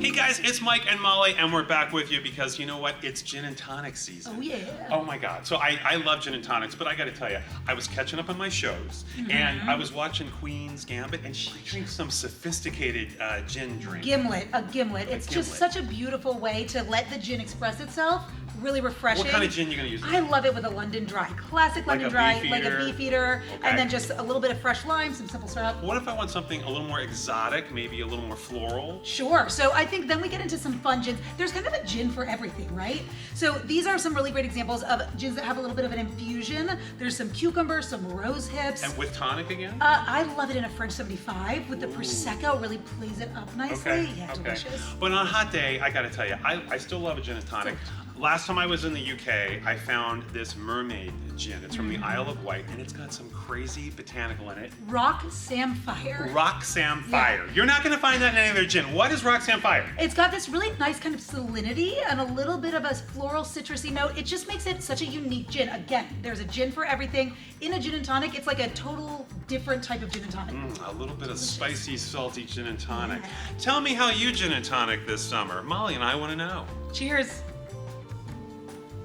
Hey guys, it's Mike and Molly, and we're back with you because you know what? It's gin and tonic season. Oh yeah. Oh my God. So I love gin and tonics, but I gotta tell you, I was catching up on my shows, and I was watching Queen's Gambit, and she drinks some sophisticated gin drink. A gimlet. It's just gimlet. such a beautiful way to let the gin express itself. Really refreshing. What kind of gin you gonna use? I love it with a London Dry. Classic Like London a Dry, beef like a eater? beef eater, Okay. and then just a little bit of fresh lime, some simple syrup. What if I want something a little more exotic, maybe a little more floral? Sure. So I think then we get into some fun gins. There's kind of a gin for everything, right? So these are some really great examples of gins that have a little bit of an infusion. There's some cucumber, some rose hips. And with tonic again? I love it in a French 75 with the Prosecco. Really plays it up nicely. Yeah, delicious. But on a hot day, I gotta tell you, I still love a gin and tonic. Last time I was in the UK, I found this mermaid gin. It's from the Isle of Wight, and it's got some crazy botanical in it. Rock Samphire. Rock Samphire. You're not gonna find that in any other gin. What is Rock Samphire? It's got this really nice kind of salinity and a little bit of a floral citrusy note. It just makes it such a unique gin. Again, there's a gin for everything. In a gin and tonic, it's like a total different type of gin and tonic. A little bit of spicy, salty gin and tonic. Tell me how you gin and tonic this summer. Molly and I wanna know. Cheers.